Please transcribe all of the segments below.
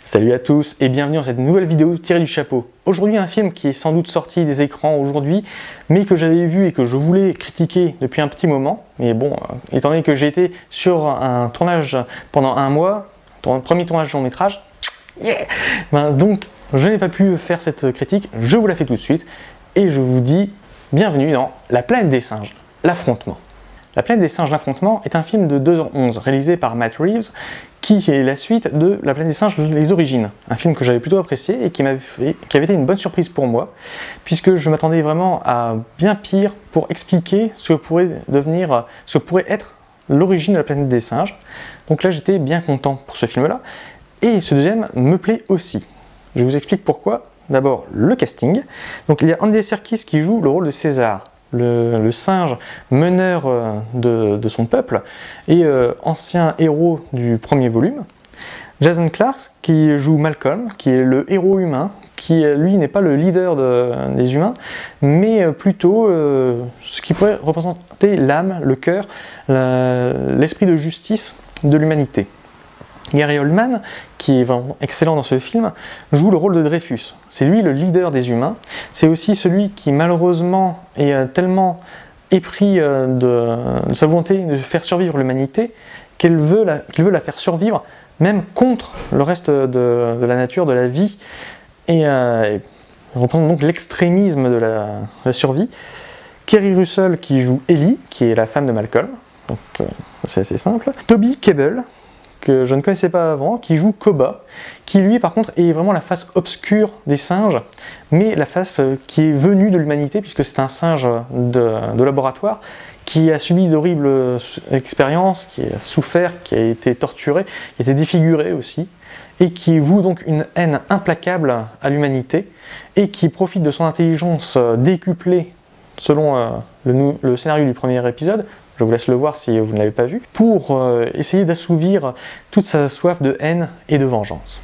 Salut à tous et bienvenue dans cette nouvelle vidéo tirée du chapeau. Aujourd'hui un film qui est sans doute sorti des écrans aujourd'hui, mais que j'avais vu et que je voulais critiquer depuis un petit moment. Mais bon, étant donné que j'ai été sur un tournage pendant un mois, premier tournage de long métrage, donc je n'ai pas pu faire cette critique, je vous la fais tout de suite et je vous dis bienvenue dans La planète des singes, l'affrontement. La planète des singes, l'affrontement est un film de 2h11 réalisé par Matt Reeves qui est la suite de La planète des singes, les origines. Un film que j'avais plutôt apprécié et qui avait été une bonne surprise pour moi puisque je m'attendais vraiment à bien pire pour expliquer ce que pourrait être l'origine de La planète des singes. Donc là j'étais bien content pour ce film-là et ce deuxième me plaît aussi. Je vous explique pourquoi. D'abord le casting. Donc il y a Andy Serkis qui joue le rôle de César. Le singe meneur de son peuple et ancien héros du premier volume. Jason Clarke qui joue Malcolm, qui est le héros humain, qui lui n'est pas le leader des humains, mais plutôt ce qui pourrait représenter l'âme, le cœur, l'esprit de justice de l'humanité. Gary Oldman, qui est vraiment excellent dans ce film, joue le rôle de Dreyfus. C'est lui le leader des humains. C'est aussi celui qui malheureusement est tellement épris de sa volonté de faire survivre l'humanité qu'il veut la faire survivre même contre le reste de la nature, de la vie. Et il représente donc l'extrémisme de la survie. Keri Russell qui joue Ellie, qui est la femme de Malcolm. Donc c'est assez simple. Toby Kebbell, que je ne connaissais pas avant, qui joue Koba, qui lui par contre est vraiment la face obscure des singes, mais la face qui est venue de l'humanité, puisque c'est un singe de laboratoire, qui a subi d'horribles expériences, qui a souffert, qui a été torturé, qui a été défiguré aussi, et qui voue donc une haine implacable à l'humanité, et qui profite de son intelligence décuplée selon le scénario du premier épisode. Je vous laisse le voir si vous ne l'avez pas vu, pour essayer d'assouvir toute sa soif de haine et de vengeance.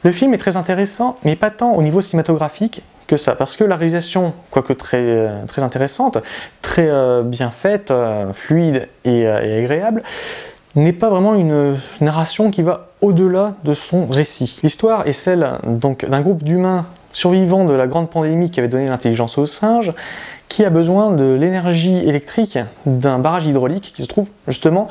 Le film est très intéressant, mais pas tant au niveau cinématographique que ça, parce que la réalisation, quoique très intéressante, très bien faite, fluide et agréable, n'est pas vraiment une narration qui va au-delà de son récit. L'histoire est celle donc d'un groupe d'humains survivants de la grande pandémie qui avait donné l'intelligence aux singes, qui a besoin de l'énergie électrique d'un barrage hydraulique qui se trouve justement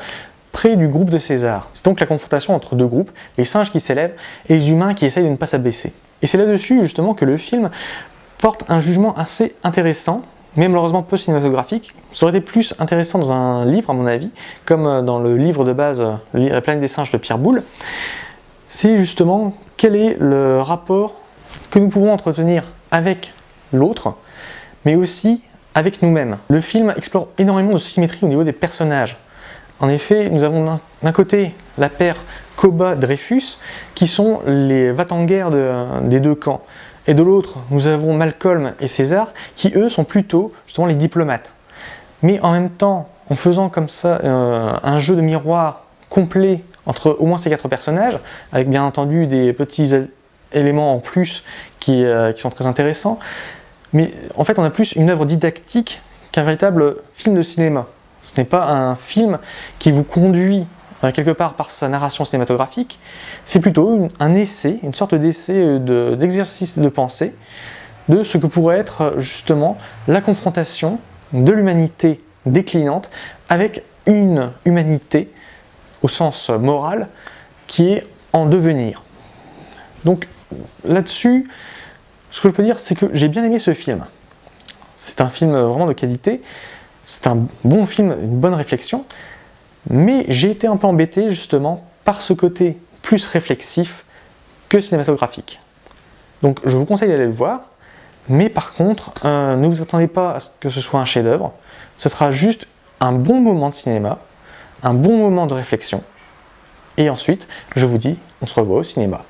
près du groupe de César. C'est donc la confrontation entre deux groupes, les singes qui s'élèvent et les humains qui essayent de ne pas s'abaisser. Et c'est là-dessus justement que le film porte un jugement assez intéressant, mais malheureusement peu cinématographique. Ça aurait été plus intéressant dans un livre à mon avis, comme dans le livre de base La planète des singes de Pierre Boulle. C'est justement quel est le rapport que nous pouvons entretenir avec l'autre, mais aussi avec nous-mêmes. Le film explore énormément de symétrie au niveau des personnages. En effet, nous avons d'un côté la paire Koba-Dreyfus, qui sont les va-t-en-guerre des deux camps. Et de l'autre, nous avons Malcolm et César, qui eux sont plutôt justement les diplomates. Mais en même temps, en faisant comme ça un jeu de miroir complet entre au moins ces quatre personnages, avec bien entendu des petits éléments en plus qui sont très intéressants, mais en fait on a plus une œuvre didactique qu'un véritable film de cinéma. Ce n'est pas un film qui vous conduit quelque part par sa narration cinématographique, c'est plutôt un essai, une sorte d'essai d'exercice de pensée de ce que pourrait être justement la confrontation de l'humanité déclinante avec une humanité au sens moral qui est en devenir. Donc là-dessus, ce que je peux dire, c'est que j'ai bien aimé ce film. C'est un film vraiment de qualité, c'est un bon film, une bonne réflexion, mais j'ai été un peu embêté justement par ce côté plus réflexif que cinématographique. Donc je vous conseille d'aller le voir, mais par contre, ne vous attendez pas à ce que ce soit un chef-d'œuvre, ce sera juste un bon moment de cinéma, un bon moment de réflexion, et ensuite, je vous dis, on se revoit au cinéma.